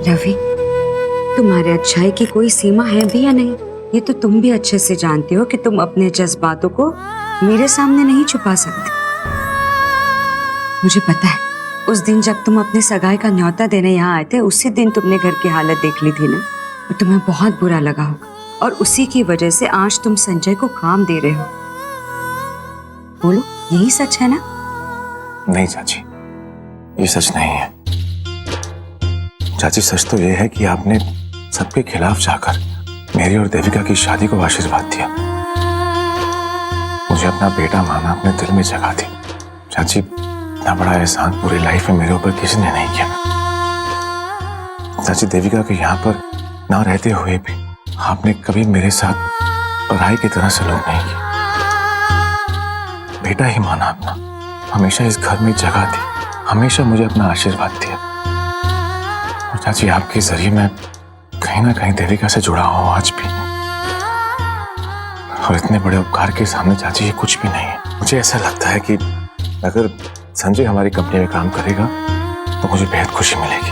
रवि, तुम्हारे अच्छाई की कोई सीमा है भी या नहीं, ये तो तुम भी अच्छे से जानती हो कि तुम अपने जज्बातों को मेरे सामने नहीं छुपा सकते। मुझे पता है, उस दिन जब तुम अपनी सगाई का न्योता देने यहाँ आए थे, उसी दिन तुमने घर की हालत देख ली थी ना, और तुम्हें बहुत बुरा लगा होगा, और उसी की वजह से आज तुम संजय को काम दे रहे हो। बोलो, यही सच है ना? नहीं चाची, ये सच नहीं है। चाची, सच तो ये है कि आपने सबके खिलाफ जाकर मेरी और देविका की शादी को आशीर्वाद दिया। मुझे अपना बेटा माना अपने दिल में जगह दी। चाची, इतना बड़ा एहसान पूरी लाइफ में मेरे ऊपर किसी ने नहीं किया। चाची, देविका के यहाँ पर ना रहते हुए भी आपने कभी मेरे साथ पढ़ाई की तरह सलूक नहीं किया। बेटा ही माना अपना, हमेशा इस घर में जगह दी, हमेशा मुझे अपना आशीर्वाद दिया। और चाची, आपके जरिए मैं कहीं ना कहीं देविका से जुड़ा हूं आज भी। और इतने बड़े उपकार के सामने चाची ये कुछ भी नहीं है। मुझे ऐसा लगता है कि अगर संजय हमारी कंपनी में काम करेगा तो मुझे बेहद खुशी मिलेगी।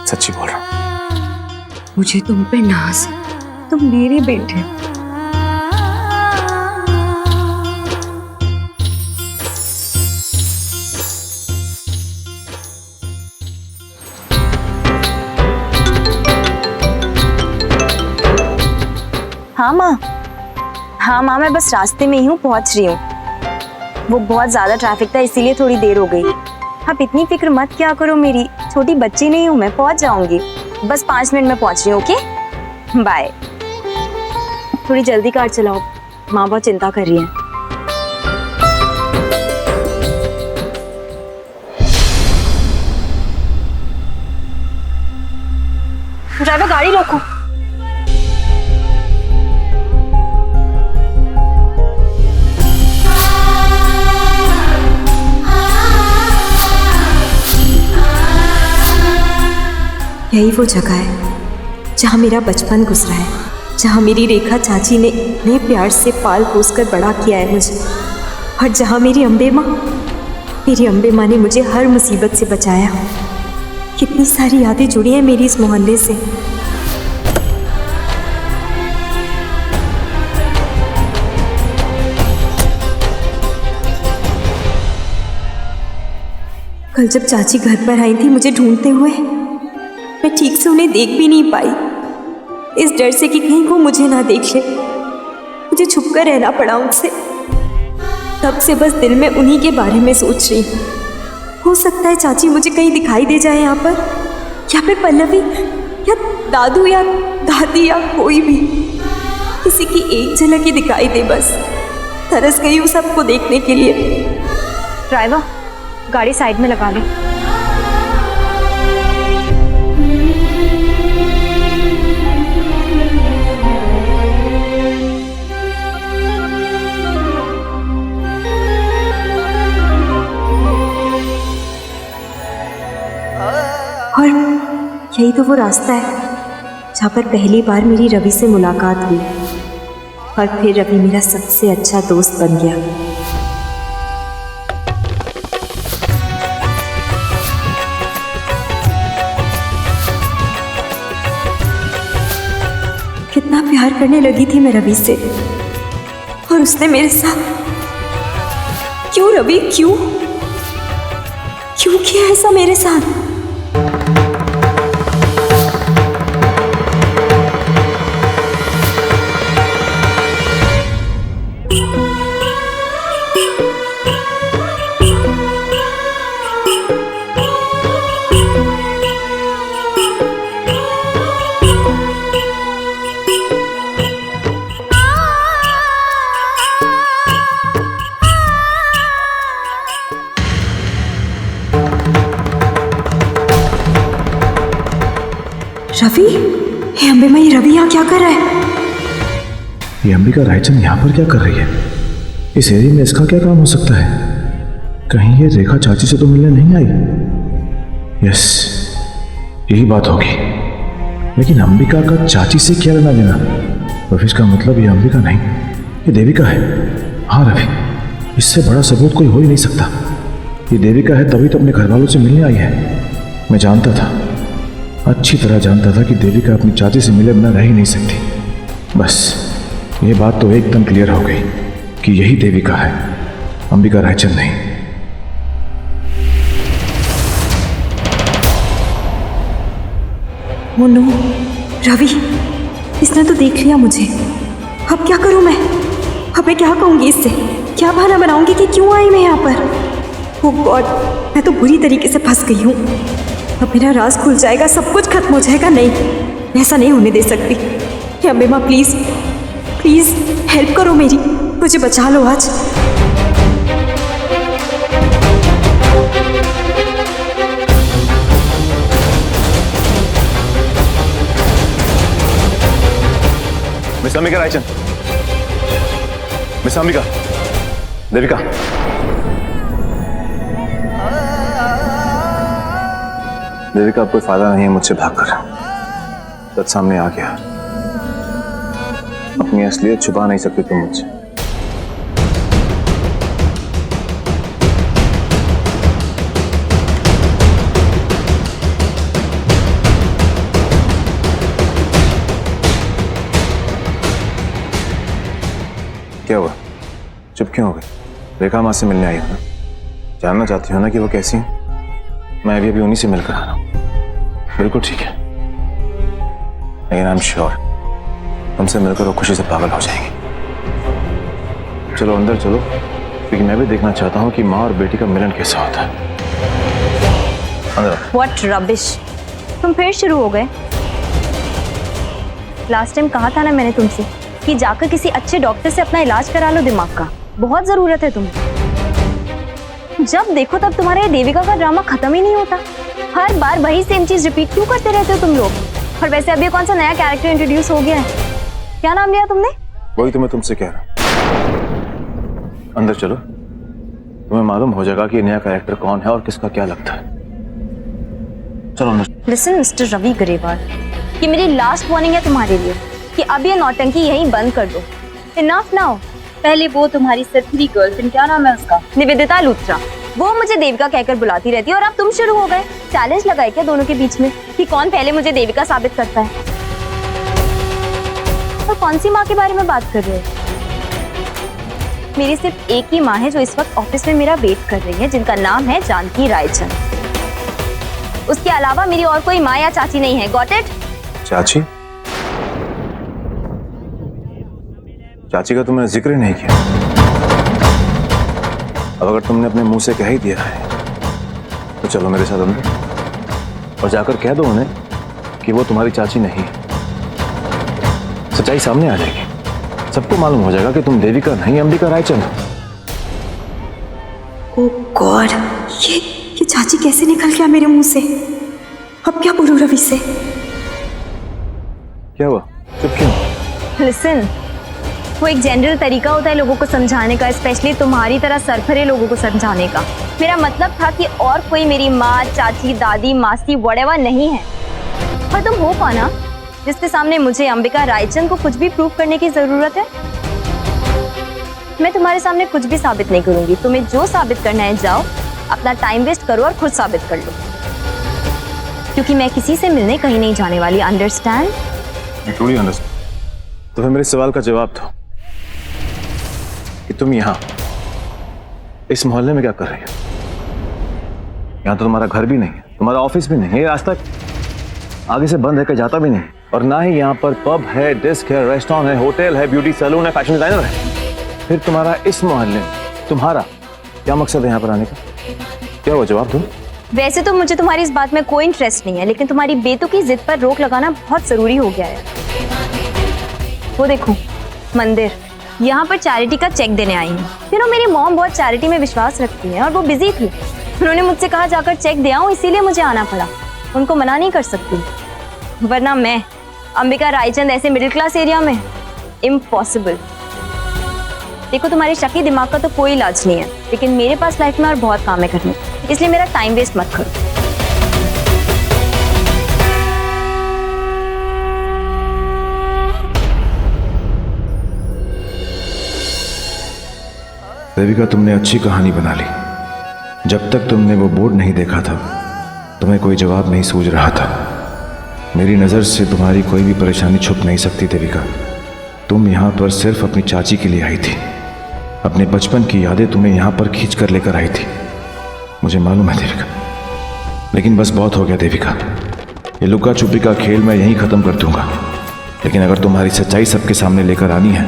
सच्ची बोल रहा हूं। मुझे तुम पे नाज है, तुम मेरे बेटे हो। हाँ माँ, मैं बस रास्ते में ही हूँ, पहुँच रही हूँ। वो बहुत ज्यादा ट्रैफिक था, इसीलिए थोड़ी देर हो गई। आप इतनी फिक्र मत क्या करो मेरी, छोटी बच्ची नहीं हूँ मैं, पहुँच जाऊंगी। बस 5 मिनट में पहुँच रही हूँ। Okay, bye. थोड़ी जल्दी कार चलाओ, माँ बहुत चिंता कर रही है। ड्राइवर, गाड़ी रोको। यही वो जगह है जहाँ मेरा बचपन गुजरा है, जहाँ मेरी रेखा चाची ने इतने प्यार से पाल पोस कर बड़ा किया है मुझे, और जहाँ मेरी अम्बे माँ ने मुझे हर मुसीबत से बचाया। कितनी सारी यादें जुड़ी हैं मेरी इस मोहल्ले से। कल जब चाची घर पर आई थी मुझे ढूंढते हुए, मैं ठीक से उन्हें देख भी नहीं पाई, इस डर से कि कहीं वो मुझे ना देख ले। मुझे छुपकर रहना पड़ा उनसे। तब से बस दिल में उन्हीं के बारे में सोच रही हूँ। हो सकता है चाची मुझे कहीं दिखाई दे जाए यहाँ पर, या फिर पल्लवी या दादू या दादी या कोई भी, किसी की एक झलक ही दिखाई दे। बस तरस गई हूँ सबको देखने के लिए। ड्राइवर, गाड़ी साइड में लगा लो। और यही तो वो रास्ता है जहाँ पर पहली बार मेरी रवि से मुलाकात हुई, और फिर रवि मेरा सबसे अच्छा दोस्त बन गया। कितना प्यार करने लगी थी मैं रवि से, और उसने मेरे साथ क्यों रवि, क्यों किया ऐसा मेरे साथ? रवि, हे अम्बे माँ, ये रवि यहाँ क्या कर रहा है? ये अंबिका रायचंद यहाँ पर क्या कर रही है? इस एरिया में इसका क्या काम हो सकता है? कहीं ये रेखा चाची से तो मिलने नहीं आई? यस, यही बात होगी। लेकिन अंबिका का चाची से क्या लेना देना? तो फिर इसका मतलब ये अंबिका नहीं, ये देविका है। हाँ रवि, इससे बड़ा सबूत कोई हो ही नहीं सकता। ये देविका है, तभी तो अपने घर वालों से मिलने आई है। मैं जानता था अच्छी तरह जानता था कि देविका अपनी चाची से मिले बिना रह ही नहीं सकती। बस ये बात तो एकदम क्लियर हो गई कि यही देविका है, अंबिका रायचंद नहीं। ओ नो, रवि, इसने तो देख लिया मुझे। अब क्या करूं मैं? अब मैं क्या कहूंगी इससे? क्या बहाना बनाऊंगी कि क्यों आई मैं यहाँ पर? ओह गॉड, मैं तो बुरी तरीके से फंस गई हूँ। अब मेरा राज खुल जाएगा, सब कुछ खत्म हो जाएगा। नहीं, मैं ऐसा नहीं होने दे सकती। हे अम्बे माँ, प्लीज प्लीज हेल्प करो मेरी, मुझे बचा लो आज। Miss Ambika Raichand, miss Ambika, Devika. देविका, अब कोई फायदा नहीं है मुझसे भागकर। सच सामने आ गया। अपनी असलियत छुपा नहीं सकती तुम मुझसे। क्या हुआ? चुप क्यों हो गई? रेखा माँ से मिलने आई हो ना? जानना चाहती हो ना कि वो कैसी है? मैं अभी उन्हीं से मिलकर आ रहा हूँ। बिल्कुल ठीक है, लेकिन आई एम श्योर तुमसे मिलकर वो खुशी से पागल हो जाएंगी। चलो अंदर चलो, क्योंकि मैं भी देखना चाहता हूँ कि माँ और बेटी का मिलन कैसा होता है। अंदर। व्हाट रबिश, तुम फिर शुरू हो गए। लास्ट टाइम कहा था ना मैंने तुमसे कि जाकर किसी अच्छे डॉक्टर से अपना इलाज करा लो, दिमाग का बहुत जरूरत है तुम्हें। जब देखो तब तुम्हारा ये देविका का ड्रामा खत्म ही नहीं होता। हर बार वही सेम चीज रिपीट क्यों करते रहते हो तुम लोग? और वैसे अभी कौन सा नया कैरेक्टर इंट्रोड्यूस हो गया है? क्या नाम लिया तुमने? वही तो मैं तुमसे कह रहा हूँ। अंदर चलो, तुम्हें मालूम हो जाएगा कि नया कैरेक्टर कौन है और किसका क्या लगता है। चलो अंदर। लिसन मिस्टर रवि ग्रेवाल, ये मेरी लास्ट वार्निंग है तुम्हारे लिए कि अब ये नौटंकी यहीं बंद कर दो। Enough now. पहले वो तुम्हारी सरफरी गर्लफ्रेंड, क्या नाम है उसका, निवेदिता लूथरा, वो मुझे देविका कहकर बुलाती रहती है, और अब तुम शुरू हो गए। चैलेंज लगाए क्या दोनों के बीच में कि कौन पहले मुझे देविका साबित करता है? और कौन सी माँ के बारे में बात कर रहे हो? मेरी सिर्फ एक ही माँ है जो इस वक्त ऑफिस में मेरा वेट कर रही है, जिनका नाम है जानकी रायचंद। उसके अलावा मेरी और कोई माँ या चाची नहीं है। Got it? चाची? चाची का तुमने जिक्र ही नहीं किया। अब अगर तुमने अपने मुंह से कह ही दिया है तो चलो मेरे साथ अंदर और जाकर कह दो उन्हें कि वो तुम्हारी चाची नहीं है। सच्चाई सामने आ जाएगी, सबको मालूम हो जाएगा कि तुम देविका नहीं अंबिका रायचंद हो। ओह गॉड, ये चाची कैसे निकल गया मेरे मुंह से? अब क्या बोलूं रवि से? क्या हुआ? चुप क्यों? लिसन, वो एक जनरल तरीका होता है लोगों को समझाने का, स्पेशली तुम्हारी तरह सरफरे लोगों को समझाने का। मेरा मतलब था कि और कोई मेरी माँ, चाची, दादी, मासी व्हाटएवर नहीं है। पर तुम हो कौन ना जिसके सामने मुझे अंबिका रायचंद को कुछ भी प्रूव करने की जरूरत है? मैं तुम्हारे सामने कुछ भी साबित नहीं करूंगी। तुम्हें जो साबित करना है जाओ, अपना टाइम वेस्ट करो और खुद साबित कर लो, क्योंकि मैं किसी से मिलने कहीं नहीं जाने वाली। अंडरस्टैंड? Truly understand. तो फिर मेरे सवाल का जवाब दो कि तुम यहाँ इस मोहल्ले में क्या कर रही हो? यहाँ तो तुम्हारा घर भी नहीं है, तुम्हारा ऑफिस भी नहीं है, ये रास्ता आगे से बंद है, कहीं जाता भी नहीं, और ना ही यहाँ पर पब है, डिस्क है, रेस्टोरेंट है, होटल है, ब्यूटी सैलून है, फैशन डिजाइनर है। फिर तुम्हारा इस मोहल्ले में तुम्हारा क्या मकसद है यहाँ पर आने का? क्या हुआ, जवाब दो। वैसे तो मुझे तुम्हारी इस बात में कोई इंटरेस्ट नहीं है, लेकिन तुम्हारी बेतुकी जिद पर रोक लगाना बहुत जरूरी हो गया है। वो देखो मंदिर, यहाँ पर चैरिटी का चेक देने आई हूँ। मेरी मॉम बहुत चैरिटी में विश्वास रखती है और वो बिजी थी। उन्होंने मुझसे कहा जाकर चेक दे आऊं, इसीलिए मुझे आना पड़ा। उनको मना नहीं कर सकती, वरना मैं अंबिका रायचंद ऐसे मिडिल क्लास एरिया में, इम्पॉसिबल। देखो तुम्हारे शकी दिमाग का तो कोई इलाज नहीं है, लेकिन मेरे पास लाइफ में और बहुत काम है करने, इसलिए मेरा टाइम वेस्ट मत करो। देविका, तुमने अच्छी कहानी बना ली। जब तक तुमने वो बोर्ड नहीं देखा था तुम्हें कोई जवाब नहीं सूझ रहा था, मेरी नज़र से तुम्हारी कोई भी परेशानी छुप नहीं सकती देविका। तुम यहाँ पर सिर्फ अपनी चाची के लिए आई थी। अपने बचपन की यादें तुम्हें यहाँ पर खींच कर लेकर आई थी। मुझे मालूम है देविका, लेकिन बस बहुत हो गया देविका। ये लुका छुपी का खेल मैं यहीं ख़त्म कर दूंगा। लेकिन अगर तुम्हारी सच्चाई सबके सामने लेकर आनी है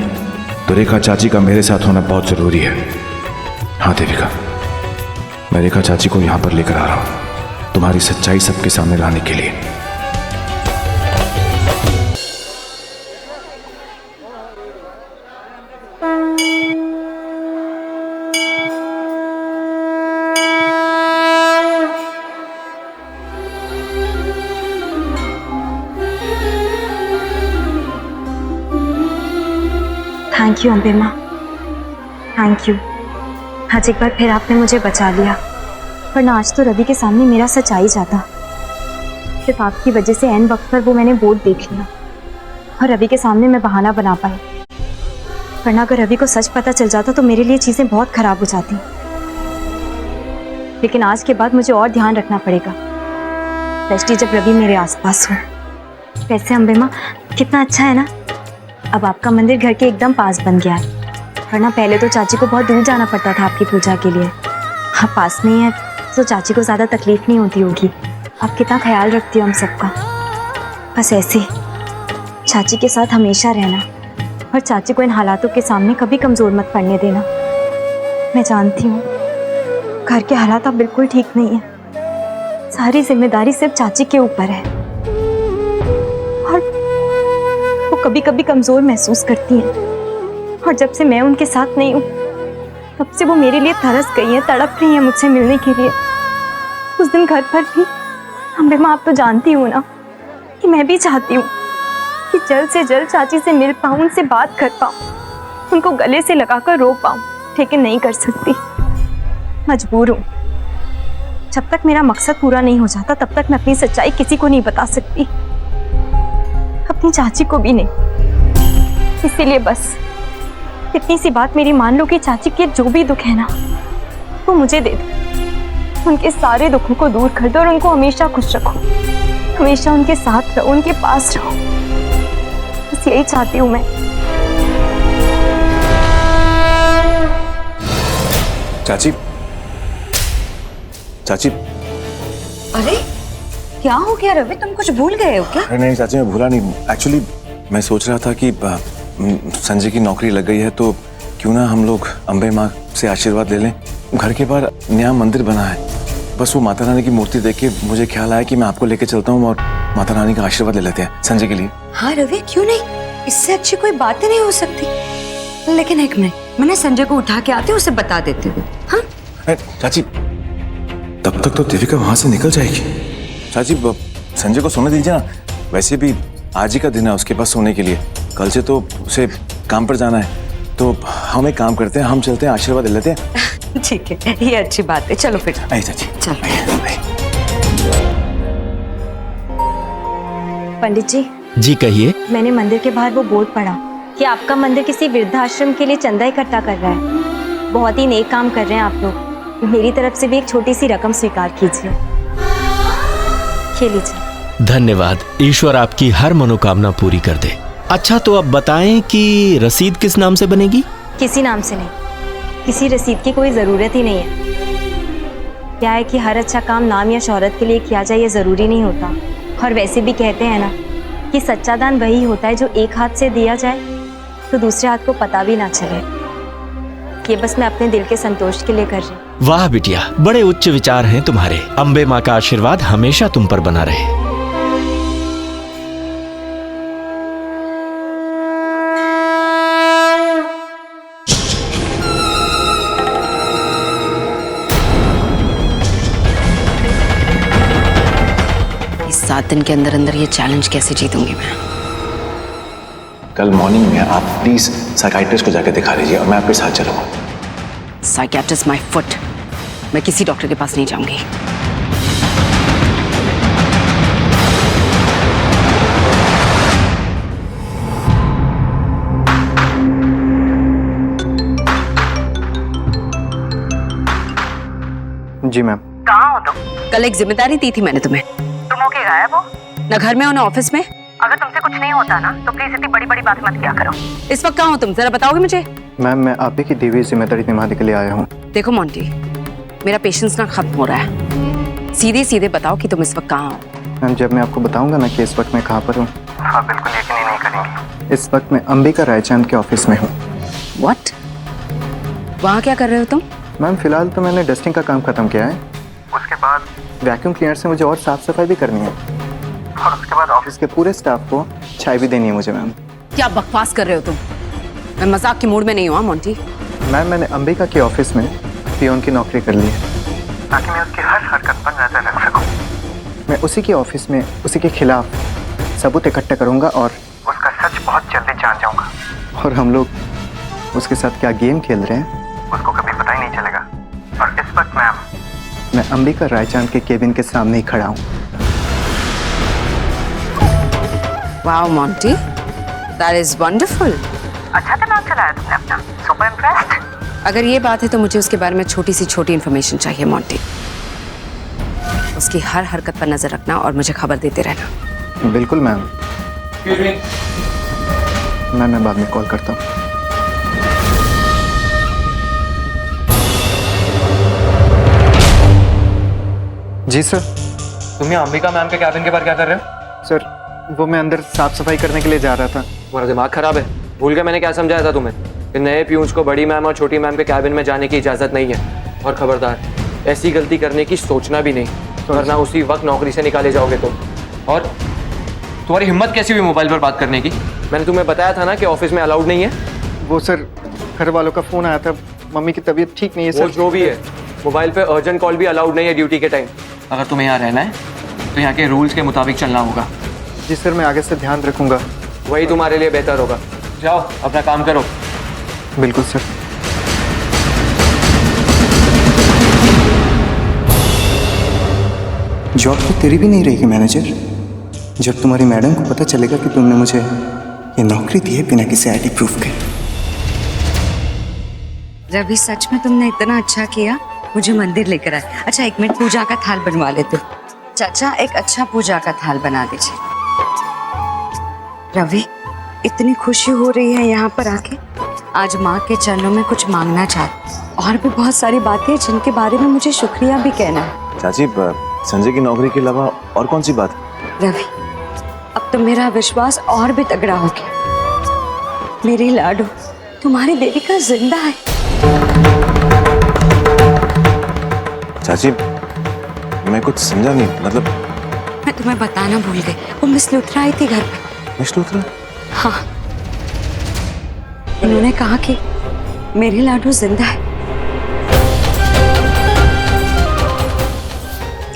तो रेखा चाची का मेरे साथ होना बहुत ज़रूरी है। हाँ देविका, मैं रेखा चाची को यहाँ पर लेकर आ रहा हूँ तुम्हारी सच्चाई सबके सामने लाने के लिए। थैंक यू अम्बे माँ, थैंक यू। आज एक बार फिर आपने मुझे बचा लिया, वरना आज तो रवि के सामने मेरा सच आ ही जाता। सिर्फ आपकी वजह से ऐन वक्त पर वो मैंने बोर्ड देख लिया और रवि के सामने मैं बहाना बना पाई, वरना अगर रवि को सच पता चल जाता तो मेरे लिए चीज़ें बहुत खराब हो जाती। लेकिन आज के बाद मुझे और ध्यान रखना पड़ेगा, स्पेशली जब रवि मेरे आसपास हो। वैसे अम्बे माँ, कितना अच्छा है ना, अब आपका मंदिर घर के एकदम पास बन गया है, वरना पहले तो चाची को बहुत दूर जाना पड़ता था आपकी पूजा के लिए। आप पास में ही है तो चाची को ज़्यादा तकलीफ नहीं होती होगी। आप कितना ख्याल रखती हो हम सबका। बस ऐसे चाची के साथ हमेशा रहना और चाची को इन हालातों के सामने कभी कमज़ोर मत पड़ने देना। मैं जानती हूँ घर के हालात अब बिल्कुल ठीक नहीं है, सारी जिम्मेदारी सिर्फ चाची के ऊपर है और वो कभी कभी कमज़ोर महसूस करती हैं। और जब से मैं उनके साथ नहीं हूँ तब से वो मेरे लिए तरस गई हैं, तड़प रही हैं मुझसे मिलने के लिए। उस दिन घर पर भी अम्बे माँ, आप तो जानती हूँ ना कि मैं भी चाहती हूँ कि जल्द से जल्द चाची से मिल पाऊँ, उनसे बात कर पाऊँ, उनको गले से लगाकर रो पाऊँ, लेकिन नहीं कर सकती, मजबूर हूँ। जब तक मेरा मकसद पूरा नहीं हो जाता तब तक मैं अपनी सच्चाई किसी को नहीं बता सकती, अपनी चाची को भी नहीं। इसीलिए बस इतनी सी बात मेरी मान लो कि चाची के जो भी दुख है ना वो मुझे दे दो, उनके सारे दुखों को दूर कर दो और उनको हमेशा खुश रखो, हमेशा उनके साथ रहो, उनके पास रहो। बस यही चाहती हूँ मैं। चाची, चाची। अरे क्या हो गया रवि, तुम कुछ भूल गए हो क्या? अरे नहीं चाची, मैं भूला नहीं। एक्चुअली मैं सोच रहा था कि संजय की नौकरी लग गई है तो क्यों ना हम लोग अम्बे माँ से आशीर्वाद ले लें। घर के बाहर नया मंदिर बना है, बस वो माता रानी की मूर्ति देख के मुझे ख्याल आया कि मैं आपको लेके चलता हूँ और माता रानी का आशीर्वाद ले लेते हैं संजय के लिए। हाँ रवि, क्यों नहीं, इससे अच्छी कोई बात ही नहीं हो सकती। लेकिन एक मिनट, मैं ना संजय को उठा के आती हूँ, उसे बता देती हूँ। हाँ चाची, तब तक तो देविका वहां से निकल जाएगी। चाची संजय को सोने दीजिए ना, वैसे भी आज ही का दिन है उसके पास सोने के लिए, कल से तो उसे काम पर जाना है। तो हम एक काम करते हैं, हम चलते हैं, आशीर्वाद ले लेते हैं। ठीक है, ये अच्छी बात है, चलो फिर। आइए चाची, चलो। पंडित जी। जी कहिए। मैंने मंदिर के बाहर वो बोर्ड पढ़ा कि आपका मंदिर किसी वृद्धाश्रम के लिए चंदा इकट्ठा कर रहा है। बहुत ही नेक काम कर रहे हैं आप लोग, मेरी तरफ से भी एक छोटी सी रकम स्वीकार कीजिए। लीजिए। धन्यवाद, ईश्वर आपकी हर मनोकामना पूरी कर दे। अच्छा तो अब बताएं कि रसीद किस नाम से बनेगी? किसी नाम से नहीं, किसी रसीद की कोई ज़रूरत ही नहीं है। क्या है कि हर अच्छा काम नाम या शोहरत के लिए किया जाए ये ज़रूरी नहीं होता। और वैसे भी कहते हैं ना कि सच्चा दान वही होता है जो एक हाथ से दिया जाए तो दूसरे हाथ को पता भी ना चले। ये बस मैं अपने दिल के संतोष के लिए कर रही हूँ। वाह बिटिया, बड़े उच्च विचार हैं तुम्हारे। अम्बे माँ का आशीर्वाद हमेशा तुम पर बना रहे। इस 7 दिन के अंदर अंदर ये चैलेंज कैसे जीतूंगी मैं? कल मॉर्निंग में आप प्लीज साइकियाट्रिस्ट को जाकर दिखा लीजिए और मैं आपके साथ चलूंगा। साइकियाट्रिस्ट माय फुट, मैं किसी डॉक्टर के पास नहीं जाऊंगी। जी मैम। कहाँ हो तुम? कल एक जिम्मेदारी दी थी मैंने तुम्हें। तुम होके गायब हो? ना घर में हो ना ऑफिस में। अगर तुमसे कुछ नहीं होता ना तो प्लीज इतनी बड़ी बड़ी बात मत किया करो। इस वक्त कहाँ हो तुम, जरा बताओगे मुझे? मैम मैं आप ही की दी हुई जिम्मेदारी निभाने के लिए आया हूँ। देखो मोंटी, मेरा पेशेंस ना खत्म हो रहा है। सीधे सीधे बताओ कि तुम इस वक्त कहाँ हो। मैम जब मैं आपको बताऊंगा ना कि इस वक्त मैं कहाँ पर हूँ, हाँ बिल्कुल यकीन ही नहीं करेंगे। इस वक्त मैं अंबिका रायचंद के ऑफिस में हूँ। व्हाट? वहाँ क्या कर रहे हो तुम? मैम फिलहाल तो मैंने डस्टिंग का काम खत्म किया है, उसके बाद वैक्यूम क्लीनर से मुझे और साफ सफाई भी करनी है, और उसके बाद ऑफिस के पूरे स्टाफ को चाय भी देनी है मुझे। मैम क्या बकवास कर रहे हो तुम? मैं मजाक के मूड में नहीं हूँ मोंटी। मैम मैंने अंबिका के ऑफिस में पियोन की नौकरी कर ली है ताकि मैं उसकी हर हरकत पर नजर रख सकूं। मैं उसी के ऑफिस में उसी के खिलाफ सबूत इकट्ठा करूंगा और उसका सच बहुत जल्दी जान जाऊंगा, और हम लोग उसके साथ क्या गेम खेल रहे हैं उसको कभी पता ही नहीं चलेगा। और इस वक्त मैं अंबिका रायचंद के केबिन के सामने ही खड़ा हूँ। Wow Monty, that is wonderful. अच्छा दिमाग चलाया तुमने अपना, सुपर इम्प्रेस्ड। अगर ये बात है तो मुझे उसके बारे में छोटी सी छोटी इन्फॉर्मेशन चाहिए मोंटी। उसकी हर हरकत पर नजर रखना और मुझे खबर देते रहना। बिल्कुल मैम। मैं बाद में कॉल करता हूँ। जी सर। तुम यहाँ अंबिका मैम के कैबिन के बाहर क्या कर रहे हो? सर वो मैं अंदर साफ सफाई करने के लिए जा रहा था। तुम्हारा दिमाग खराब है? भूल गए मैंने क्या समझाया था तुम्हें कि नए प्यून्स को बड़ी मैम और छोटी मैम के कैबिन में जाने की इजाज़त नहीं है। और खबरदार ऐसी गलती करने की सोचना भी नहीं, वरना उसी वक्त नौकरी से निकाले जाओगे तुम। और तुम्हारी हिम्मत कैसी हुई मोबाइल पर बात करने की? मैंने तुम्हें बताया था ना कि ऑफिस में अलाउड नहीं है। वो सर घर वालों का फ़ोन आया था, मम्मी की तबीयत ठीक नहीं है वो सर। जो भी है, मोबाइल पे अर्जेंट कॉल भी अलाउड नहीं है ड्यूटी के टाइम। अगर तुम्हें यहाँ रहना है तो यहाँ के रूल्स के मुताबिक चलना होगा। जी सर मैं आगे से ध्यान रखूंगा। वही तुम्हारे लिए बेहतर होगा। जाओ अपना काम करो। बिल्कुल सर। जॉब तो तेरी भी नहीं रहेगी मैनेजर, जब तुम्हारी मैडम को पता चलेगा कि तुमने मुझे ये नौकरी दी है बिना किसी आईडी प्रूफ के। रवि सच में तुमने इतना अच्छा किया, मुझे मंदिर लेकर आए। अच्छा एक मिनट, पूजा का थाल बनवा लेते। चाचा एक अच्छा पूजा का थाल बना दीजिए। रवि इतनी खुशी हो रही है यहाँ पर आके, आज माँ के चरणों में कुछ मांगना चाहती। और भी बहुत सारी बातें जिनके बारे में मुझे शुक्रिया भी कहना है। चाची संजय की नौकरी के अलावा और कौन सी बात? रवि अब तो मेरा विश्वास और भी तगड़ा हो गया। मेरी लाडो, तुम्हारी देविका जिंदा है। चाची मैं कुछ समझा नहीं, मतलब मैं तुम्हें बताना भूल गई, वो मिस लुथरा आई थी घर पे। मिस लूथरा? हाँ, उन्होंने कहा कि मेरी लाडो जिंदा है।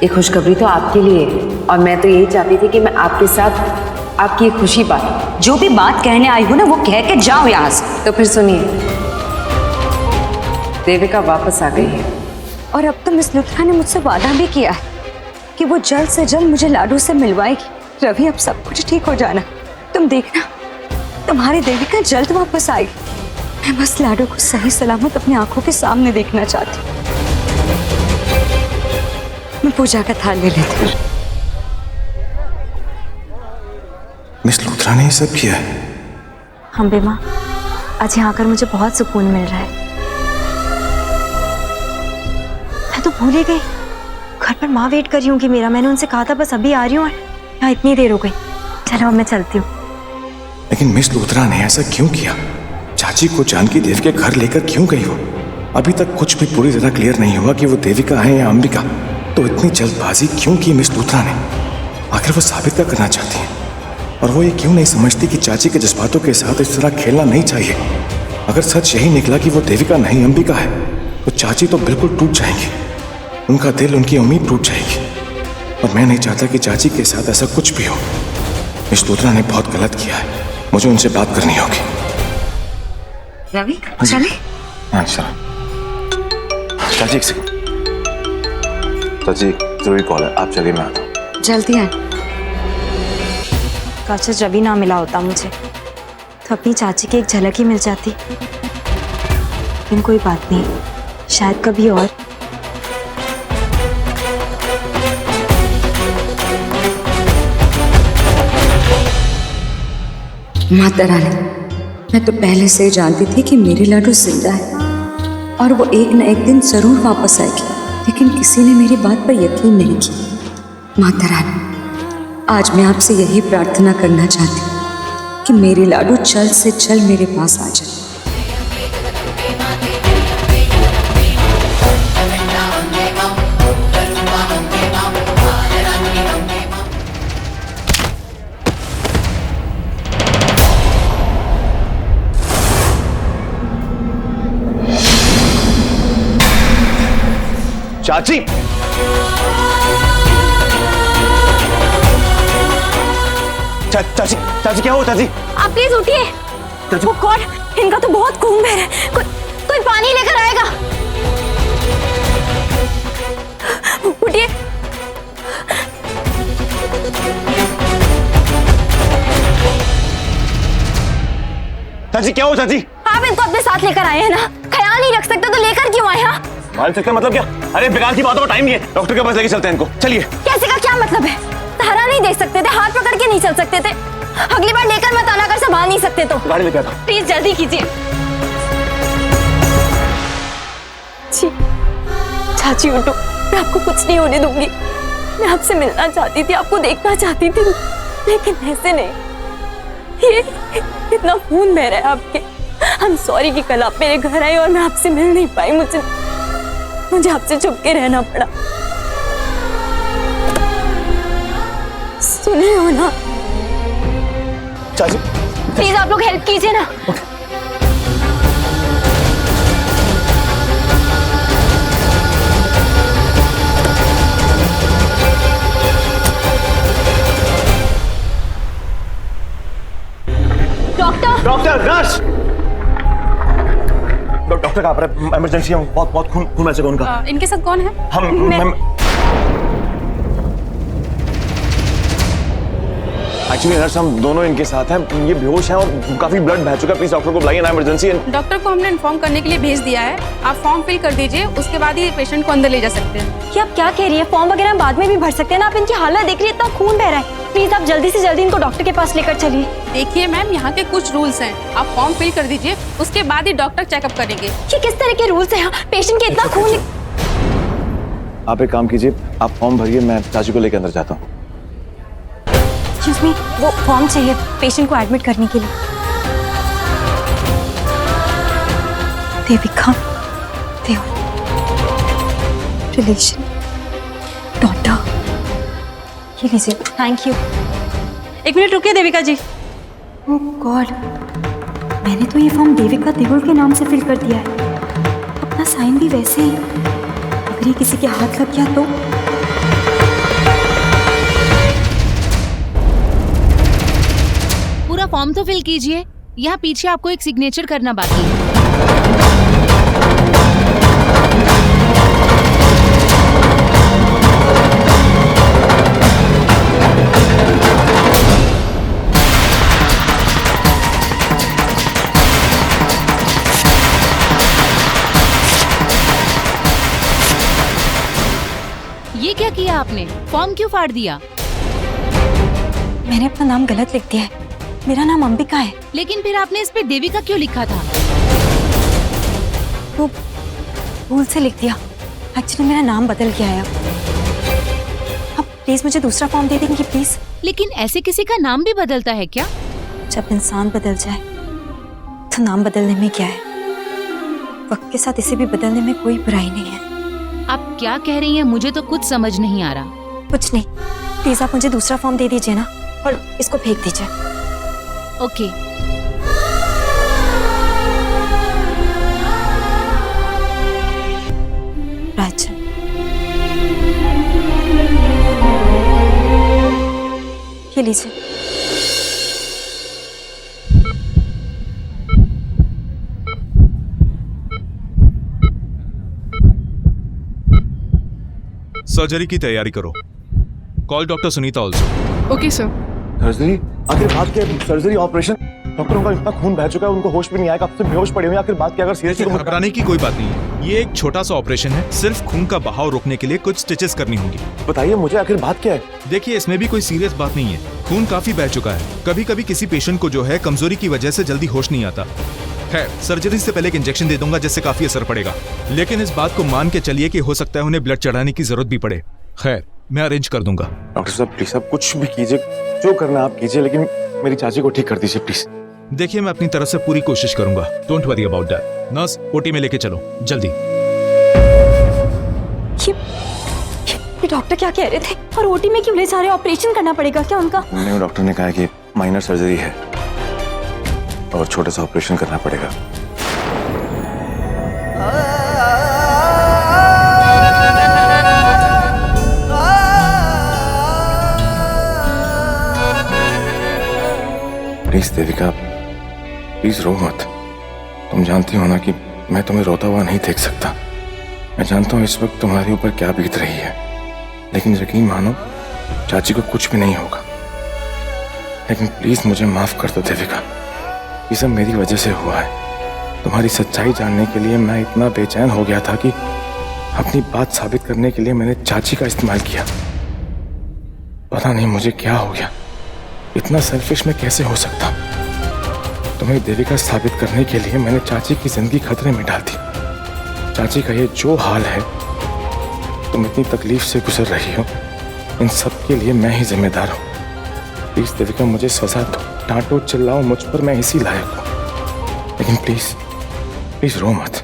ये खुशखबरी तो आपके लिए है, और मैं तो यही चाहती थी कि मैं आपके साथ आपकी ये खुशी बात, जो भी बात कहने आई हूँ ना, वो कह के जाओ यहाँ से। तो फिर सुनिए, देविका वापस आ गई है, और अब तो मिस लुथरा ने मुझसे वादा भी किया है कि वो जल्द से जल्द मुझे लाडो से मिलवाएगी। रवि अब सब कुछ ठीक हो जाना, तुम देखना, तुम्हारी देविका जल्द वापस आएगी। मैं बस लाडो को सही सलामत अपनी आंखों के सामने देखना चाहती हूँ। मैं पूजा का थाल ले लेती हूँ। मिस लूथरा ने ये सब किया है? हाँ बेमा, आज यहाँ आकर मुझे बहुत सुकून मिल रहा है। मैं तो भूल ही गई, घर पर माँ वेट कर रही हूँ कि मेरा, मैंने उनसे कहा था बस अभी आ रही हूँ, और यहाँ इतनी देर हो गई। चलो अब मैं चलती हूँ। लेकिन मिस लूथरा ने ऐसा क्यों किया? चाची को जानकी देव के घर लेकर क्यों गई वो? अभी तक कुछ भी पूरी तरह क्लियर नहीं हुआ कि वो देविका है या अंबिका। तो इतनी जल्दबाजी क्यों की मिस लूथरा ने? आखिर वो साबित क्या करना चाहती है? और वो ये क्यों नहीं समझती कि चाची के जज्बातों के साथ इस तरह खेलना नहीं चाहिए? अगर सच यही निकला कि वो देविका नहीं अंबिका है, तो चाची तो बिल्कुल टूट जाएंगी, उनका दिल, उनकी उम्मीद टूट जाएगी। और मैं नहीं चाहता कि चाची के साथ ऐसा कुछ भी हो। मिस लूथरा ने बहुत गलत किया है, मुझे उनसे बात करनी होगी। रवि चले? हाँ चलो। चाची एक सेकंड, चाची जरूरी कॉल है, आप चलिए, मैं आता हूँ। जल्दी आए। काश रवि ना मिला होता मुझे, तो अपनी चाची की एक झलक ही मिल जाती। लेकिन कोई बात नहीं, शायद कभी और। माता रानी, मैं तो पहले से ही जानती थी कि मेरी लाडू जिंदा है और वो एक न एक दिन जरूर वापस आएगी, लेकिन किसी ने मेरी बात पर यकीन नहीं किया। माता रानी, आज मैं आपसे यही प्रार्थना करना चाहती हूँ कि मेरी लाडू जल्द से जल्द मेरे पास आ जाए। चाची, चाची चाची क्या हुआ चाची? आप प्लीज उठिए। वो कौन? इनका तो बहुत खून बह रहा है। कोई पानी लेकर आएगा। उठिए। चाची क्या हुआ चाची? आप इनको अपने साथ लेकर आए हैं ना? ख्याल नहीं रख सकते तो लेकर क्यों आए? हाँ, मान सकते मतलब क्या? अरे बेकार की बातों का टाइम नहीं है, डॉक्टर के पास लेके चलते हैं इनको। चलिए। कैसे का क्या मतलब है? सहारा नहीं दे सकते थे, हाथ पकड़ के नहीं चल सकते थे? अगली बार लेकर मत आना, कर संभाल नहीं सकते तो। गाड़ी लेके आता। प्लीज जल्दी कीजिए। चाची उठो, मैं आपको कुछ नहीं होने दूंगी। मैं आपसे मिलना चाहती थी, आपको देखना चाहती थी, लेकिन ऐसे नहीं। ये इतना खून बह रहा है आपके। I'm sorry कि कल आप मेरे घर आए और मैं आपसे मिल नहीं पाई। मुझे आपसे छुप के रहना पड़ा। सुने हो ना? चाची प्लीज आप लोग हेल्प कीजिए ना। डॉक्टर, डॉक्टर नर्स, डॉक्टर कहाँ पर है? इमरजेंसी है, बहुत खून बह चुका उनका। इनके साथ कौन है? हम एक्चुअली नर्स हम दोनों इनके साथ हैं। ये बेहोश हैं और काफी ब्लड बह चुका है। प्लीज डॉक्टर को बुलाइए ना, इमरजेंसी है। डॉक्टर को हमने इन्फॉर्म करने के लिए भेज दिया है। आप फॉर्म फिल कर दीजिए, उसके बाद ही पेशेंट को अंदर ले जा सकते हैं। क्या आप क्या कह रही है? फॉर्म वगैरह हम बाद में भी भर सकते हैं ना? आप इनकी हालत देख रही है, इतना खून बह रहा है। प्लीज आप जल्दी से जल्दी इनको डॉक्टर के पास लेकर चलिए। देखिए मैम, यहाँ के कुछ रूल्स हैं, आप फॉर्म फिल कर दीजिए, उसके बाद ही डॉक्टर चेकअप करेंगे। ये किस तरह के रूल्स हैं? पेशेंट के इतना खून। आप एक काम कीजिए, आप फॉर्म भरिए, मैं चाची को लेकर अंदर जाता हूँ। एक्सक्यूज मी, वो फॉर्म चाहिए पेशेंट को एडमिट करने के लिए। देविका, रिलेशन, डॉटर, ये लीजिए। Thank you. एक मिनट रुकिए देविका जी। ओह गॉड, मैंने तो ये फॉर्म देविका देओल के नाम से फिल कर दिया है। अपना साइन भी वैसे ही। अगर ये किसी के हाथ लग गया तो? पूरा फॉर्म तो फिल कीजिए, यहाँ पीछे आपको एक सिग्नेचर करना बाकी है। ये क्या किया आपने? फॉर्म क्यों फाड़ दिया? मैंने अपना नाम गलत लिख दिया है। मेरा नाम अंबिका है। लेकिन फिर आपने इस पे देविका क्यों लिखा था? वो भूल से लिख दिया। एक्चुअली मेरा नाम बदल गया है अब प्लीज मुझे दूसरा फॉर्म दे देंगी प्लीज? लेकिन ऐसे किसी का नाम भी बदलता है क्या? जब इंसान बदल जाए तो नाम बदलने में क्या है? वक्त के साथ इसे भी बदलने में कोई बुराई नहीं है। आप क्या कह रही हैं? मुझे तो कुछ समझ नहीं आ रहा। कुछ नहीं, प्लीज आप मुझे दूसरा फॉर्म दे दीजिए ना और इसको फेंक दीजिए। ओके। राजन, ये लीजिए। सर्जरी की तैयारी करो। Call doctor Sunita also. Okay sir. Surgery? आखिर बात क्या? सर्जरी ऑपरेशन डॉक्टर उनका इतना खून बह चुका है, उनको होश भी नहीं आएगा, अब से बेहोश पड़े हुए हैं। आखिर बात क्या? अगर सीरियस तो घबराने की कोई बात नहीं है, ये एक छोटा सा ऑपरेशन है, सिर्फ खून का बहाव रोकने के लिए कुछ स्टिचेस करनी होंगी। बताइए मुझे आखिर बात क्या है? देखिए इसमें भी कोई सीरियस बात नहीं है, खून काफी बह चुका है। कभी कभी किसी पेशेंट को जो है कमजोरी की वजह से जल्दी होश नहीं आता। खैर सर्जरी से पहले एक इंजेक्शन दे दूंगा जिससे काफी असर पड़ेगा, लेकिन इस बात को मान के चलिए कि हो सकता है उन्हें ब्लड चढ़ाने की जरूरत भी पड़े। खैर मैं अरेंज कर दूंगा। डॉक्टर साहब प्लीज आप कुछ भी कीजिए, जो करना आप कीजिए, लेकिन मेरी चाची को ठीक कर दीजिए प्लीज। देखिए मैं अपनी तरफ से पूरी कोशिश करूंगा, don't worry about that. Nurse OT में लेके चलो जल्दी। ये डॉक्टर क्या कह रहे थे? और ओटी में क्यों ले जा रहे? ऑपरेशन करना पड़ेगा क्या उनका? नहीं, डॉक्टर ने कहा है कि माइनर सर्जरी है और छोटा सा ऑपरेशन करना पड़ेगा। प्लीज देविका, प्लीज रो मत। तुम जानती हो ना कि मैं तुम्हें रोता हुआ नहीं देख सकता। मैं जानता हूँ इस वक्त तुम्हारे ऊपर क्या बीत रही है, लेकिन यकीन मानो चाची को कुछ भी नहीं होगा। लेकिन प्लीज मुझे माफ कर दो देविका, ये सब मेरी वजह से हुआ है। तुम्हारी सच्चाई जानने के लिए मैं इतना बेचैन हो गया था कि अपनी बात साबित करने के लिए मैंने चाची का इस्तेमाल किया। पता नहीं मुझे क्या हो गया, इतना सेल्फिश मैं कैसे हो सकता। तुम्हें देविका साबित करने के लिए मैंने चाची की जिंदगी खतरे में डाल दी। चाची का ये जो हाल है, तुम इतनी तकलीफ से गुजर रही हो, इन सब के लिए मैं ही जिम्मेदार हूँ। प्लीज देविका मुझे सजा दो, डांटो चिल्लाओ मुझ पर, मैं इसी लायक हूँ, लेकिन प्लीज प्लीज रो मत।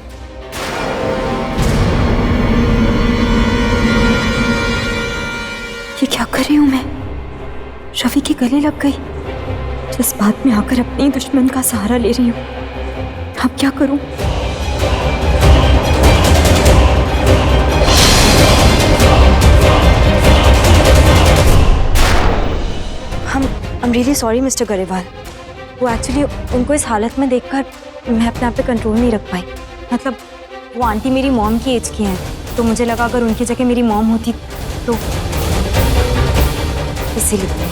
ये क्या कर रही हूँ मैं? रवि के गले लग गई, जज्बात में आकर अपने दुश्मन का सहारा ले रही हूँ। अब क्या करूं? I'm really sorry mister Grewal. वो एक्चुअली उनको इस हालत में देखकर मैं अपने आप पे कंट्रोल नहीं रख पाई। मतलब वो आंटी मेरी मॉम की एज की हैं, तो मुझे लगा अगर उनकी जगह मेरी मॉम होती तो इसीलिए।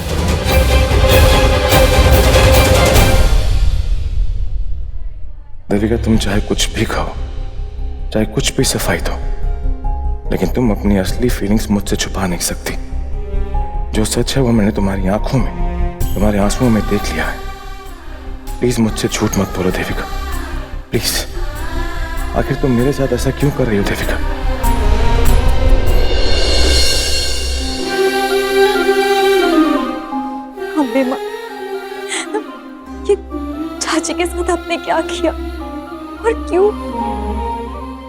देविका तुम चाहे कुछ भी खाओ, चाहे कुछ भी सफाई दो, लेकिन तुम अपनी असली फीलिंग्स मुझसे छुपा नहीं सकती। जो सच है वो मैंने तुम्हारी आंखों में, तुम्हारे आंसुओं में देख लिया है। प्लीज मुझसे झूठ मत बोलो देविका, प्लीज। आखिर तुम मेरे साथ ऐसा क्यों कर रही हो देविका? अम्बे माँ, ये चाची के साथ आपने क्या किया और क्यों?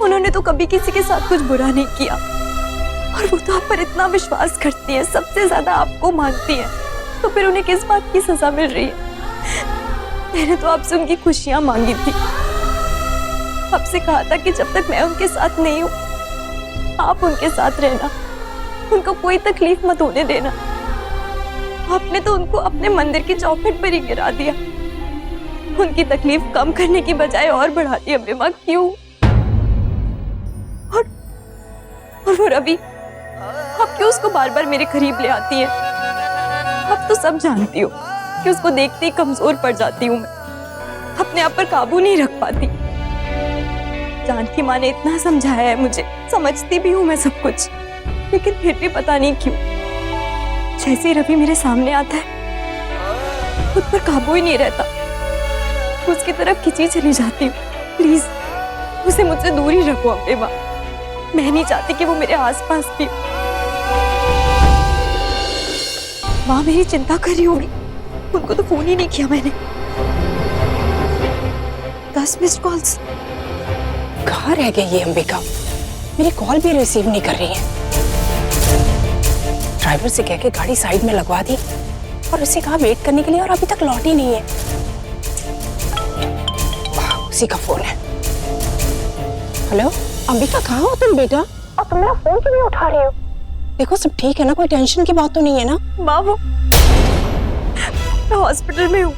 उन्होंने तो कभी किसी के साथ कुछ बुरा नहीं किया, और वो तो आप पर इतना विश्वास करती है, सबसे ज्यादा आपको मानती है, तो फिर उन्हें किस बात की सजा मिल रही है? मैंने तो आपसे उनकी खुशियां मांगी थी, आपसे कहा था कि जब तक मैं उनके साथ नहीं हूँ आप उनके साथ रहना, उनको कोई तकलीफ मत होने देना। आपने तो उनको अपने मंदिर की चौखट पर ही गिरा दिया, उनकी तकलीफ कम करने की बजाय और बढ़ा दी। अम्बे माँ क्यों? और वो रवि, आप क्यों उसको बार बार मेरे करीब ले आती है? आप तो सब जानती हो कि उसको देखते ही कमजोर पड़ जाती हूँ मैं, अपने आप पर काबू नहीं रख पाती। जानकी माँ ने इतना समझाया है मुझे, समझती भी हूँ मैं सब कुछ, लेकिन फिर भी पता नहीं क्यों जैसे ही रवि मेरे सामने आता है खुद पर काबू ही नहीं रहता, उसकी तरफ खिंची चली जाती हूँ। प्लीज उसे मुझसे दूर ही रखो अम्बे माँ, मैं नहीं चाहती कि वो मेरे आसपास भी। माँ मेरी चिंता कर रही होगी, उनको तो फोन ही नहीं किया मैंने। 10 मिस्ड कॉल्स। कहाँ रह गई ये अंबिका? मेरी कॉल भी रिसीव नहीं कर रही है। ड्राइवर से कह के गाड़ी साइड में लगवा दी और उसे कहा वेट करने के लिए, और अभी तक लौटी नहीं है। उसी का फोन है। हेलो अंबिका, कहाँ हो तुम बेटा? और तुम मेरा फोन क्यों नहीं उठा रही हो? देखो सब ठीक है ना, कोई टेंशन की बात तो नहीं है ना? माँ वो मैं हॉस्पिटल में हूँ।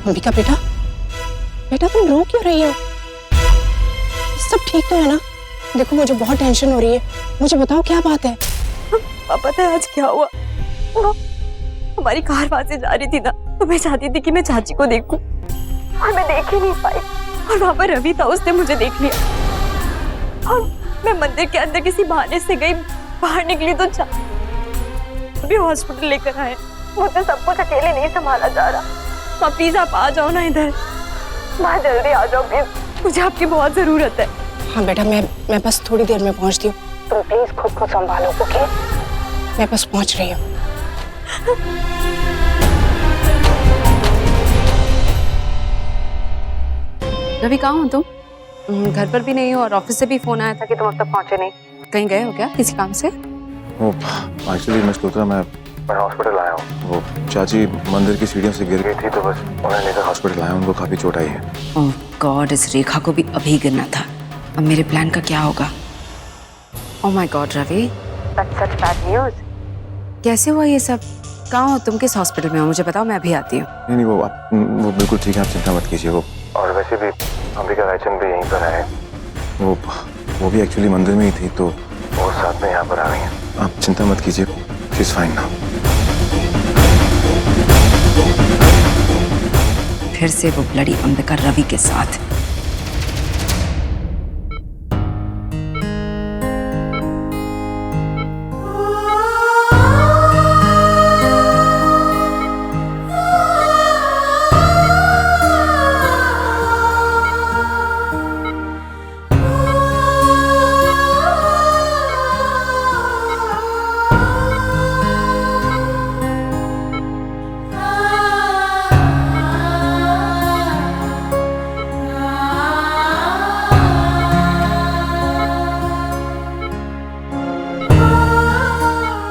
अंबिका बेटा, बेटा तुम रो क्यों रही हो? सब ठीक तो है ना? देखो मुझे बहुत टेंशन हो रही है, मुझे बताओ क्या बात है? पता है आज क्या हुआ? तुम्हारी कार वहां से जा रही थी ना, तो मैं चाहती थी कि मैं चाची को देखूं, और मैं देख ही नहीं पाई। और वहां पर रवि था, उसने मुझे देख लिया और मैं मंदिर के अंदर किसी बहाने से गई, बाहर निकली तो अभी हॉस्पिटल लेकर आए। मुझे सब कुछ अकेले नहीं संभाला जा रहा। तो प्लीज आप आ जाओ ना इधर, माँ जल्दी आ जाओ प्लीज, मुझे आपकी बहुत जरूरत है। हाँ बेटा, मैं बस थोड़ी देर में पहुंचती हूँ, तुम प्लीज खुद को संभालो, ओके? मैं बस पहुंच रही हूँ। रवि कहाँ हो तुम? घर पर भी नहीं हो और ऑफिस से भी फोन आया था कि तुम अब तक पहुंचे नहीं। कहीं गए हो क्या किसी काम से? वो एक्चुअली मैं सोच रहा, मैं हॉस्पिटल आया हूँ। वो चाची मंदिर की सीढ़ियों से गिर गई थी, तो बस उन्हें लेकर हॉस्पिटल आया। उनको काफी चोट आई है। ओह गॉड, इस रेखा को भी अभी गिरना था। अब मेरे प्लान का क्या होगा? Oh my god Ravi, such bad news. कैसे हुआ ये सब? कहाँ हो तुम? किस हॉस्पिटल में हो? मुझे बताओ, मैं अभी आती हूँ। नहीं, वो बिल्कुल ठीक है, आप चिंता मत कीजिए। वो और वैसे भी अंबिका रायचंद भी यहीं पर है। वो भी एक्चुअली मंदिर में ही थी, तो वो साथ में यहाँ पर आ गई हैं। आप चिंता मत कीजिए, शी इज फाइन नाउ। फिर से वो ब्लडी अंबिका रवि के साथ।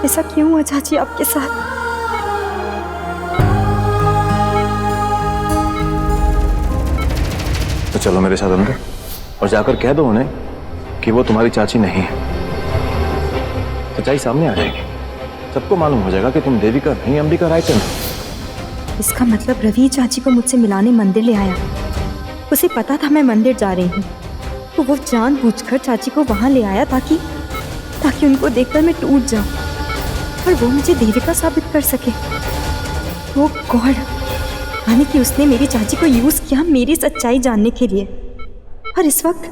ऐसा क्यों हुआ चाची आपके साथ? तो चलो मेरे साथ अंदर और जाकर कह दो उन्हें कि वो तुम्हारी चाची नहीं है। सच्चाई सामने आ जाएगी, सबको मालूम हो जाएगा कि तुम देविका नहीं अंबिका रायचंद। इसका मतलब रवि चाची को मुझसे मिलाने मंदिर ले आया। उसे पता था मैं मंदिर जा रही हूँ, तो वो जानबूझकर चाची को वहां ले आया ताकि उनको देखकर मैं टूट जाऊं और वो मुझे देविका साबित कर सके। वो गॉड, यानी कि उसने मेरी चाची को यूज किया मेरी सच्चाई जानने के लिए। और इस वक्त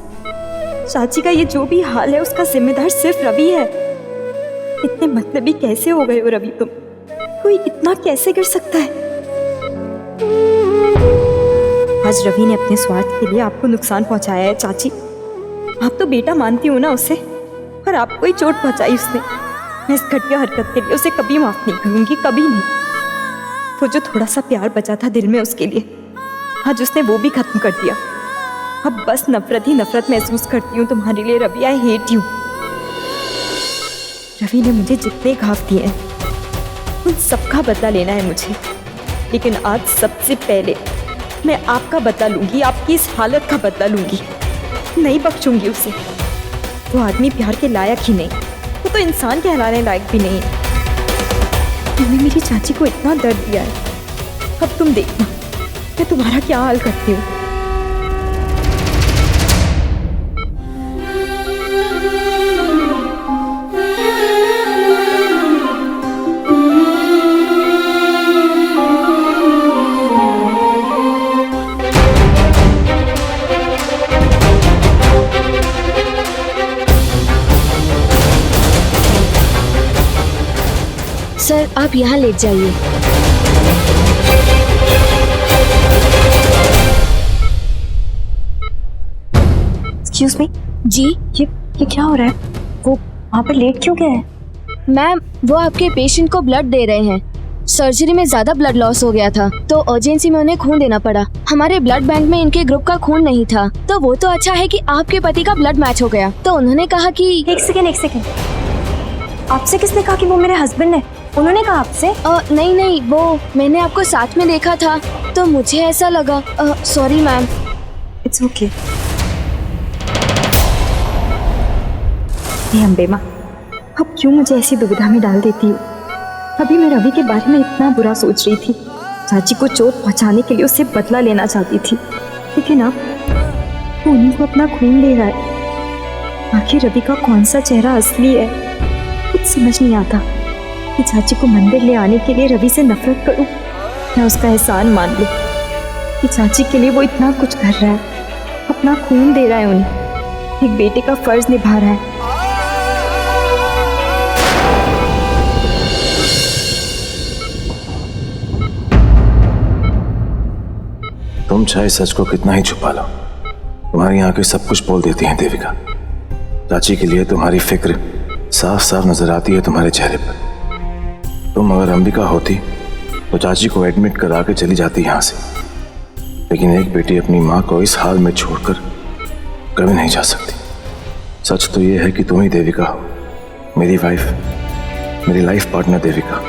चाची का ये जो भी हाल है, उसका जिम्मेदार सिर्फ रवि है। इतने मतलबी कैसे हो गए हो रवि तुम? कोई इतना कैसे कर सकता है? आज रवि ने अपने स्वार्थ के लिए आपको नुकसान पहुंचाया है चाची। आप तो बेटा मानती हो ना उसे, और आपको ही चोट पहुंचाई उसने। मैं इस घटिया हरकत के लिए उसे कभी माफ नहीं करूंगी, कभी नहीं। वो जो थोड़ा सा प्यार बचा था दिल में उसके लिए, आज उसने वो भी खत्म कर दिया। अब बस नफरत ही नफरत महसूस करती हूँ तुम्हारे लिए Ravi. I hate you. Ravi ने मुझे जितने घाव दिए हैं, उन सबका बदला लेना है मुझे। लेकिन आज सबसे पहले मैं आपका बदला लूंगी, आपकी इस हालत का बदला लूंगी। नहीं बख्शूंगी उसे। वो आदमी प्यार के लायक ही नहीं, वो तो इंसान कहलाने लायक भी नहीं है। तुमने मेरी चाची को इतना दर्द दिया है, अब तुम देखना मैं तुम्हारा क्या हाल करती हूँ। सर आप यहाँ लेट जाइए। एक्सक्यूज मी जी, ये क्या हो रहा है? वो वहाँ पर लेट क्यों गए हैं? मैम वो आपके पेशेंट को ब्लड दे रहे हैं। सर्जरी में ज्यादा ब्लड लॉस हो गया था, तो अर्जेंसी में उन्हें खून देना पड़ा। हमारे ब्लड बैंक में इनके ग्रुप का खून नहीं था, तो वो तो अच्छा है कि आपके पति का ब्लड मैच हो गया। तो उन्होंने कहा कि एक सेकेंड, आपसे किसने कहा कि वो मेरे हस्बैंड है? उन्होंने कहा आपसे? नहीं, वो मैंने आपको साथ में देखा था, तो मुझे ऐसा लगा। Sorry ma'am. It's okay. Ambe माँ, अब क्यों मुझे ऐसी दुविधा में डाल देती हो? अभी मैं रवि के बारे में इतना बुरा सोच रही थी, चाची को चोट पहुंचाने के लिए उससे बदला लेना चाहती थी, लेकिन अब वो उन्हीं को अपना खून दे रहा है। आखिर रवि का कौन सा चेहरा असली है, कुछ समझ नहीं आता। कि चाची को मंदिर ले आने के लिए रवि से नफरत करूं या उसका एहसान मान लूं कि चाची के लिए वो इतना कुछ कर रहा है, अपना खून दे रहा है उन्हें, एक बेटे का फर्ज निभा रहा है। तुम चाहे सच को कितना ही छुपा लो, तुम्हारी आंखें सब कुछ बोल देती हैं देविका। चाची के लिए तुम्हारी फिक्र साफ साफ नजर आती है तुम्हारे चेहरे पर। तुम अगर अंबिका होती तो चाची को एडमिट करा के चली जाती यहाँ से, लेकिन एक बेटी अपनी माँ को इस हाल में छोड़कर कभी नहीं जा सकती। सच तो ये है कि तुम ही देविका हो, मेरी वाइफ, मेरी लाइफ पार्टनर देविका,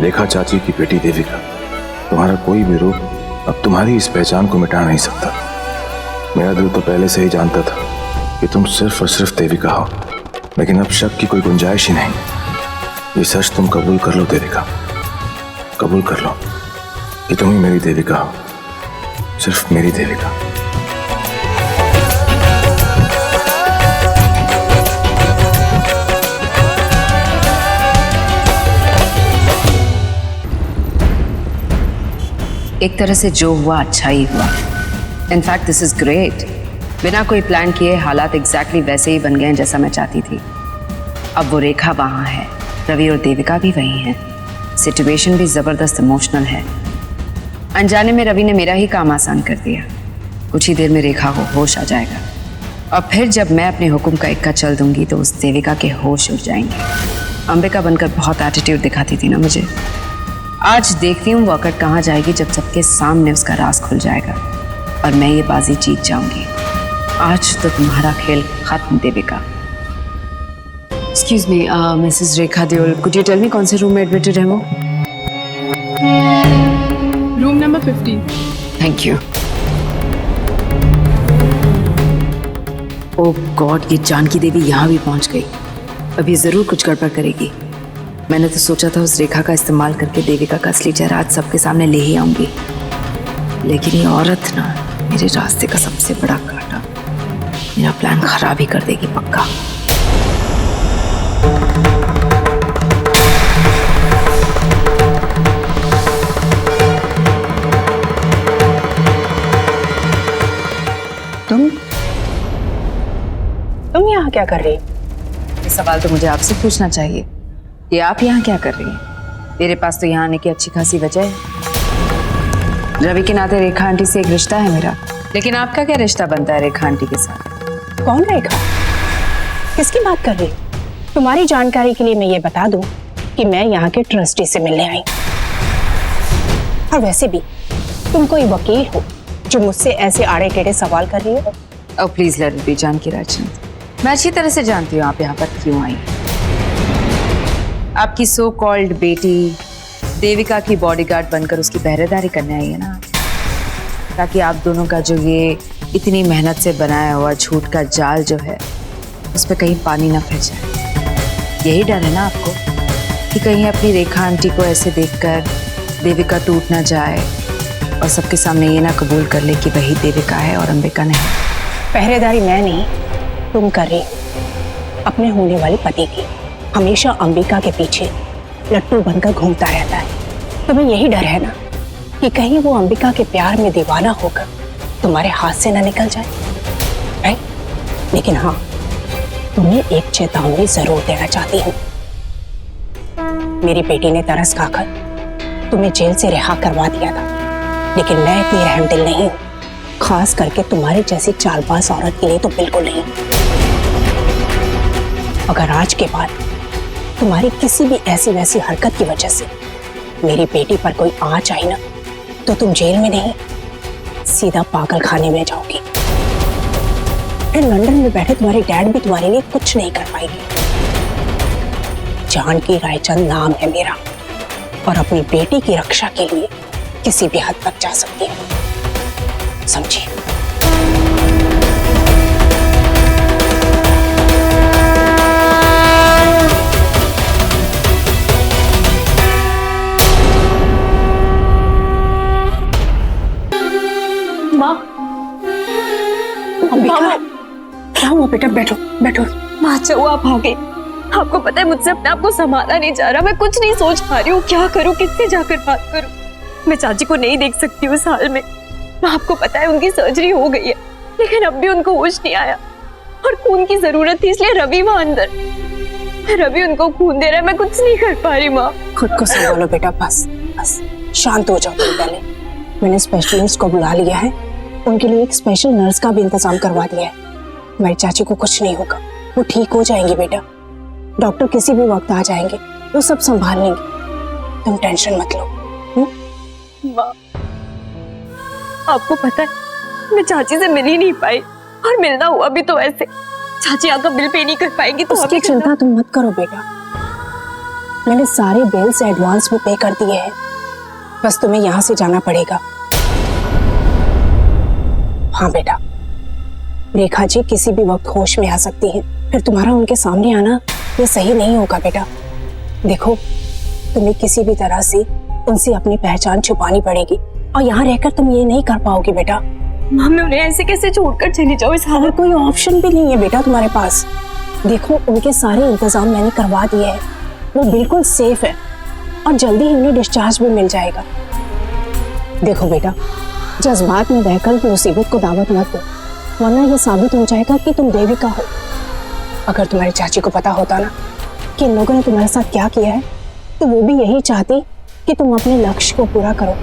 रेखा चाची की बेटी देविका। तुम्हारा कोई भी रूप अब तुम्हारी इस पहचान को मिटा नहीं सकता। मेरा दिल तो पहले से ही जानता था कि तुम सिर्फ और सिर्फ देविका हो, लेकिन अब शक की कोई गुंजाइश ही नहीं। ये सच तुम कबूल कर लो देविका, कबूल कर लो कि तुम ही मेरी देविका हो, सिर्फ मेरी देविका। एक तरह से जो हुआ अच्छा ही हुआ। In fact this is great. बिना कोई प्लान किए हालात एग्जैक्टली वैसे ही बन गए हैं जैसा मैं चाहती थी। अब वो रेखा वहाँ है, रवि और देविका भी वहीं हैं। सिचुएशन भी ज़बरदस्त इमोशनल है। अनजाने में रवि ने मेरा ही काम आसान कर दिया। कुछ ही देर में रेखा को होश आ जाएगा और फिर जब मैं अपने हुक्म का इक्का चल दूंगी तो उस देविका के होश उड़ जाएंगे। अंबिका बनकर बहुत एटीट्यूड दिखाती थी ना मुझे। आज देखती हूँ वो अकड़ कहाँ जाएगी जब सबके सामने उसका राज खुल जाएगा और मैं ये बाजी जीत जाऊंगी। आज तो तुम्हारा खेल खत्म Devika. Excuse me Mrs Rekha Deol, could you tell me कौन से रूम में एडमिटेड है वो? Room number 15। Thank you. Oh god, ये जानकी देवी यहाँ भी पहुँच गई। अब ये जरूर कुछ गड़बड़ करेगी। मैंने तो सोचा था उस रेखा का इस्तेमाल करके देविका का असली चेहरा आज सबके सामने ले ही आऊंगी, लेकिन ये औरत ना मेरे रास्ते का सबसे बड़ा कांटा। मेरा प्लान खराब ही कर देगी पक्का। तुम यहाँ क्या कर रही? ये सवाल तो मुझे आपसे पूछना चाहिए कि आप यहाँ क्या कर रही हैं? मेरे पास तो यहाँ आने की अच्छी खासी वजह है। रवि के नाते रेखा आंटी से एक रिश्ता है मेरा, लेकिन आपका क्या रिश्ता बनता है रेखा आंटी के साथ? कौन रेखा? किसकी बात कर रही? तुम्हारी जानकारी के लिए मैं ये बता दूं कि मैं यहाँ के ट्रस्टी से मिलने आई। और वैसे भी तुम कोई वकील हो जो मुझसे ऐसे आड़े टेढ़े सवाल कर रही हो? Oh please let it be Janki Rajchand. मैं अच्छी तरह से जानती हूँ आप यहाँ पर क्यों आई। आपकी सो कॉल्ड बेटी देविका की बॉडीगार्ड बनकर उसकी पहरेदारी करने आई है ना, ताकि आप दोनों का जो ये इतनी मेहनत से बनाया हुआ झूठ का जाल जो है उस पर कहीं पानी ना फिर जाए। यही डर है ना आपको कि कहीं अपनी रेखा आंटी को ऐसे देखकर देविका टूट ना जाए और सबके सामने ये ना कबूल कर ले कि वही देविका है और अंबिका नहीं। पहरेदारी मैं नहीं तुम कर रही, अपने होने वाले पति की। हमेशा अंबिका के पीछे लट्टू बनकर घूमता रहता है। तुम्हें यही डर है ना कि कहीं वो अंबिका के प्यार में दीवाना होकर तुम्हारे हाथ से ना निकल जाए, राइट? लेकिन हाँ, तुम्हें एक चेतावनी जरूर देना चाहती हूँ। मेरी बेटी ने तरस खाकर तुम्हें जेल से रिहा करवा दिया था, लेकिन मैं इतनी रहमदिल नहीं हूँ, खास करके तुम्हारे जैसी चालबाज औरत के लिए तो बिल्कुल नहीं। अगर आज के बाद तुम्हारी किसी भी ऐसी वैसी हरकत की वजह से मेरी बेटी पर कोई आँच आई ना, तो तुम जेल में नहीं सीधा पागल खाने में जाओगी। फिर लंदन में बैठे तुम्हारे डैड भी तुम्हारे लिए कुछ नहीं कर पाएगी। जानकी रायचंद नाम है मेरा, और अपनी बेटी की रक्षा के लिए किसी भी हद तक जा सकती है, समझी? अंबिका, क्या हुआ बेटा? बैठो बैठो। माँ, आप आ गए। आपको पता है मुझसे अपने आप को संभाला नहीं जा रहा, मैं कुछ नहीं सोच पा रही हूँ, क्या करूँ, किससे जाकर बात करूँ। मैं चाची को नहीं देख सकती उस हाल में। आपको पता है उनकी सर्जरी हो गई है, लेकिन अब भी उनको होश नहीं आया और खून की जरूरत थी, इसलिए रवि वहां अंदर, रवि उनको खून दे रहा है, मैं कुछ नहीं कर पा रही। माँ खुद को संभालो बेटा, बस बस शांत हो जाओ तुम पहले। मैंने स्पेशलिस्ट को बुला लिया है, उनके लिए एक स्पेशल नर्स का भी इंतजाम करवा दिया है। मेरी चाची को कुछ नहीं होगा, वो ठीक हो जाएंगी बेटा। डॉक्टर किसी भी वक्त आ जाएंगे, वो सब संभाल लेंगे, तुम टेंशन मत लो। माँ आपको पता है मैं चाची से मिल ही नहीं पाई, और मिलना हुआ भी तो ऐसे, चाची आकर बिल पे नहीं कर पाएंगी तो उसकी चिंता तुम मत करो बेटा, मैंने सारे बिल्स एडवांस में पे कर दिए हैं, बस तुम्हें यहाँ से जाना पड़ेगा। हाँ बेटा, रेखा जी किसी भी वक्त होश में आ सकती हैं, फिर तुम्हारा उनके सामने आना ये सही नहीं होगा बेटा। देखो तुम्हें किसी भी तरह से उनसे अपनी पहचान छुपानी पड़ेगी, और यहाँ रहकर तुम ये नहीं कर पाओगे बेटा। मैं उन्हें ऐसे कैसे छोड़कर चली जाऊँ इस हालत? कोई ऑप्शन भी नहीं है बेटा तुम्हारे पास। देखो उनके सारे इंतजाम मैंने करवा दिए हैं, वो बिल्कुल सेफ है और जल्दी ही उन्हें डिस्चार्ज भी मिल जाएगा। देखो बेटा, जज्बात में बहकर मुसीबत को दावत मत दो, वरना ये साबित हो जाएगा कि तुम देविका हो। अगर तुम्हारी चाची को पता होता ना कि इन लोगों ने तुम्हारे साथ क्या किया है, तो वो भी यही चाहती कि तुम अपने लक्ष्य को पूरा करो।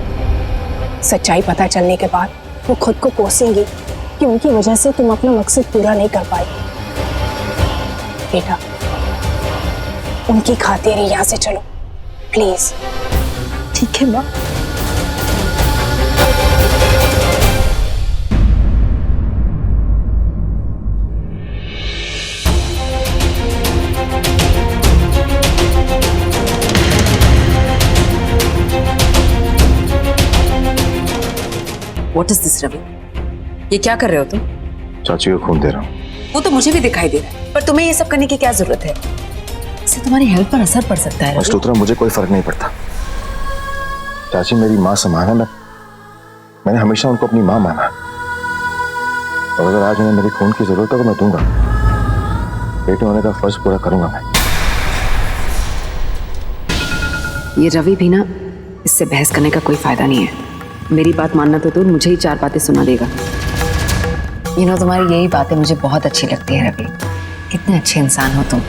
सच्चाई पता चलने के बाद वो खुद को कोसेंगी कि उनकी वजह से तुम अपना मकसद पूरा नहीं कर पाई। बेटा उनकी खातिर ही यहाँ से चलो प्लीज। ठीक है माँ। What is this, Ravi? ये क्या कर रहे हो तुम? चाची को खून दे रहा हूँ। वो तो मुझे भी दिखाई दे रहा है, पर तुम्हें ये सब करने की क्या जरूरत है? इससे तुम्हारी हेल्थ पर असर पड़ सकता है। अष्टोत्तरा, मुझे कोई फर्क नहीं पड़ता। चाची मेरी माँ समान है, मैंने हमेशा उनको अपनी माँ माना, और अगर आज उन्हें मेरी खून की जरूरत है तो मैं दूंगा। बेटे होने का फर्ज पूरा करूंगा मैं। ये रवि भी ना, इससे बहस करने का कोई फायदा नहीं है। मेरी बात मानना तो दूर, मुझे ही 4 बातें सुना देगा। तुम्हारी यही बातें मुझे बहुत अच्छी लगती है रवि, कितने अच्छे इंसान हो तुम।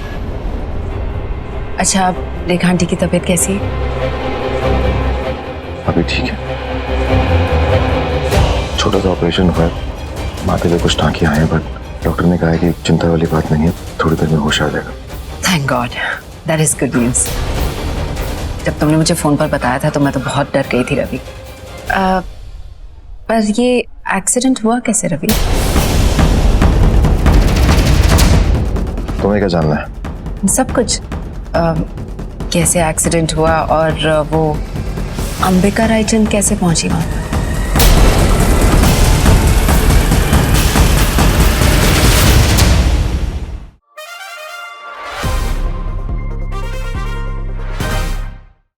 अच्छा, अब रेखा आंटी की तबीयत कैसी है? अभी ठीक है, छोटा सा ऑपरेशन हुआ है, माथे पे कुछ टांके आए हैं, बट डॉक्टर ने कहा है कि चिंता वाली बात नहीं है, थोड़ी देर में होश आ जाएगा। Thank God, that is good news. जब तुमने मुझे फोन पर बताया था तो मैं तो बहुत डर गई थी रवि। पर ये एक्सीडेंट हुआ कैसे रवि? तुम्हें क्या जानना है? सब कुछ, कैसे एक्सीडेंट हुआ और वो अंबिका रायचंद कैसे पहुंची वहां?